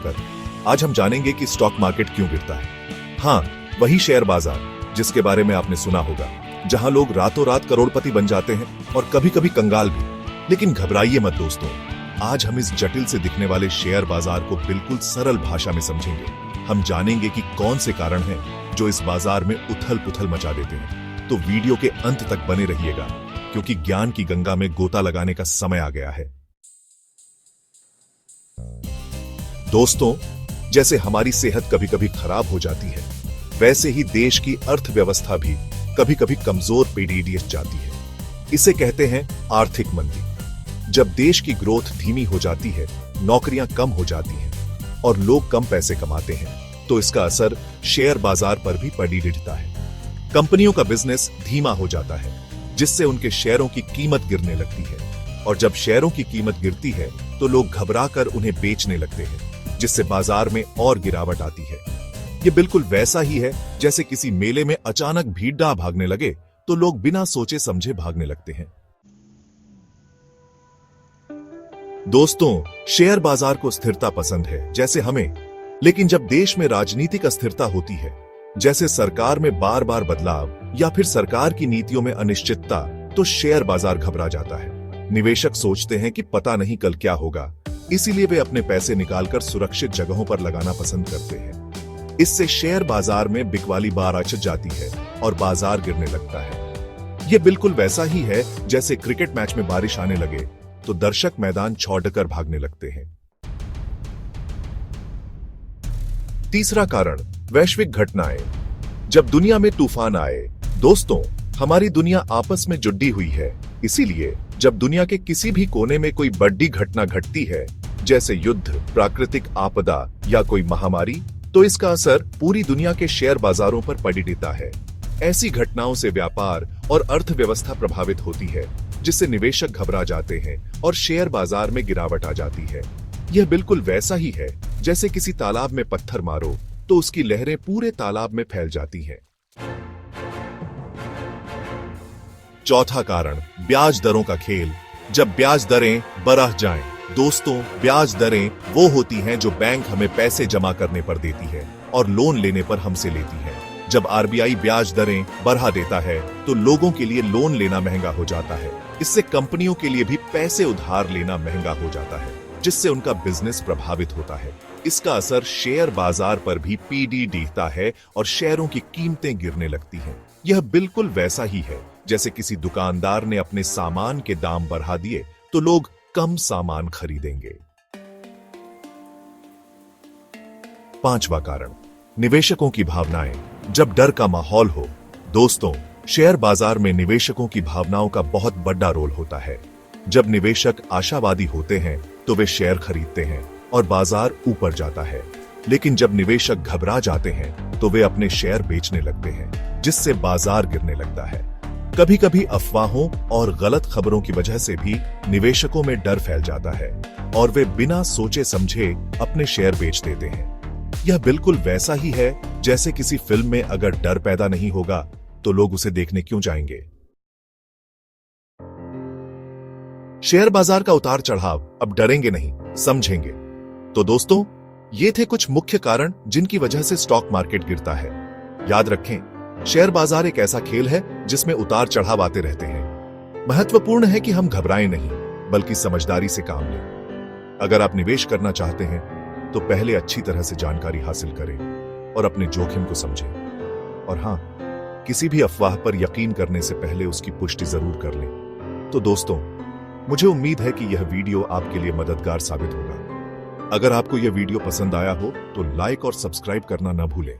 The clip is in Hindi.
कर आज हम जानेंगे कि स्टॉक मार्केट क्यों गिरता है। हाँ, वही शेयर बाजार जिसके बारे में आपने सुना होगा, जहां लोग रातों रात करोड़पति बन जाते हैं और कभी कभी कंगाल भी। लेकिन घबराइए मत दोस्तों, आज हम इस जटिल से दिखने वाले शेयर बाजार को बिल्कुल सरल भाषा में समझेंगे। हम जानेंगे कि कौन से कारण हैं जो इस बाजार में उथल पुथल मचा देते हैं। तो वीडियो के अंत तक बने रहिएगा, क्योंकि ज्ञान की गंगा में गोता लगाने का समय आ गया है। दोस्तों, जैसे हमारी सेहत कभी कभी खराब हो जाती है, वैसे ही देश की अर्थव्यवस्था भी कभी कभी कमजोर पीढ़ी जाती है। इसे कहते हैं आर्थिक मंदी। जब देश की ग्रोथ धीमी हो जाती है, नौकरियां कम हो जाती हैं और लोग कम पैसे कमाते हैं, तो इसका असर शेयर बाजार पर भी पड़ी दिखता है। कंपनियों का बिजनेस धीमा हो जाता है, जिससे उनके शेयरों की कीमत गिरने लगती है, और जब शेयरों की कीमत गिरती है तो लोग घबराकर उन्हें बेचने लगते हैं, जिससे बाजार में और गिरावट आती है। यह बिल्कुल वैसा ही है जैसे किसी मेले में अचानक भीड़ भागने लगे तो लोग बिना सोचे समझे भागने लगते हैं। दोस्तों, शेयर बाजार को स्थिरता पसंद है जैसे हमें, लेकिन जब देश में राजनीतिक अस्थिरता होती है, जैसे सरकार में बार बार बदलाव या फिर सरकार की नीतियों में अनिश्चितता, तो शेयर बाजार घबरा जाता है। निवेशक सोचते हैं कि पता नहीं कल क्या होगा, इसीलिए वे अपने पैसे निकालकर सुरक्षित जगहों पर लगाना पसंद करते हैं। इससे शेयर बाजार में बिकवाली बार आचर जाती है और बाजार गिरने लगता है। यह बिल्कुल वैसा ही है जैसे क्रिकेट मैच में बारिश आने लगे तो दर्शक मैदान छोड़कर भागने लगते हैं। तीसरा कारण, वैश्विक घटनाएं। जब दुनिया में तूफान आए, दोस्तों, हमारी दुनिया आपस में जुड़ी हुई है। इसीलिए जब दुनिया के किसी भी कोने में कोई बड़ी घटना घटती है, जैसे युद्ध, प्राकृतिक आपदा या कोई महामारी, तो इसका असर पूरी दुनिया के शेयर बाजारों पर पड़ देता है। ऐसी घटनाओं से व्यापार और अर्थव्यवस्था प्रभावित होती है, जिससे निवेशक घबरा जाते हैं और शेयर बाजार में गिरावट आ जाती है। यह बिल्कुल वैसा ही है जैसे किसी तालाब में पत्थर मारो तो उसकी लहरें पूरे तालाब में फैल जाती हैं। चौथा कारण, ब्याज दरों का खेल। जब ब्याज दरें बढ़ जाएं, दोस्तों, ब्याज दरें वो होती हैं जो बैंक हमें पैसे जमा करने पर देती है और लोन लेने पर हमसे लेती है। जब आरबीआई ब्याज दरें बढ़ा देता है तो लोगों के लिए लोन लेना महंगा हो जाता है। इससे कंपनियों के लिए भी पैसे उधार लेना महंगा हो जाता है, जिससे उनका बिजनेस प्रभावित होता है। इसका असर शेयर बाजार पर भी दिखता है और शेयरों की कीमतें गिरने लगती हैं। यह बिल्कुल वैसा ही है जैसे किसी दुकानदार ने अपने सामान के दाम बढ़ा दिए तो लोग कम सामान खरीदेंगे। पांचवा कारण, निवेशकों की भावनाएं। जब डर का माहौल हो, दोस्तों, शेयर बाजार में निवेशकों की भावनाओं का बहुत बड़ा रोल होता है। जब निवेशक आशावादी होते हैं तो वे शेयर खरीदते हैं और बाजार ऊपर जाता है। लेकिन जब निवेशक घबरा जाते हैं तो वे अपने शेयर बेचने लगते हैं, जिससे बाजार गिरने लगता है। कभी कभी अफवाहों और गलत खबरों की वजह से भी निवेशकों में डर फैल जाता है और वे बिना सोचे समझे अपने शेयर बेच देते हैं। यह बिल्कुल वैसा ही है जैसे किसी फिल्म में अगर डर पैदा नहीं होगा तो लोग उसे देखने क्यों जाएंगे। शेयर बाजार का उतार चढ़ाव, अब डरेंगे नहीं, समझेंगे। तो दोस्तों, ये थे कुछ मुख्य कारण जिनकी वजह से स्टॉक मार्केट गिरता है। याद रखें, शेयर बाजार एक ऐसा खेल है जिसमें उतार चढ़ाव आते रहते हैं। महत्वपूर्ण है कि हम घबराएं नहीं, बल्कि समझदारी से काम लें। अगर आप निवेश करना चाहते हैं तो पहले अच्छी तरह से जानकारी हासिल करें और अपने जोखिम को समझें। और हां, किसी भी अफवाह पर यकीन करने से पहले उसकी पुष्टि जरूर कर लें। तो दोस्तों, मुझे उम्मीद है कि यह वीडियो आपके लिए मददगार साबित होगा। अगर आपको यह वीडियो पसंद आया हो तो लाइक और सब्सक्राइब करना न भूलें।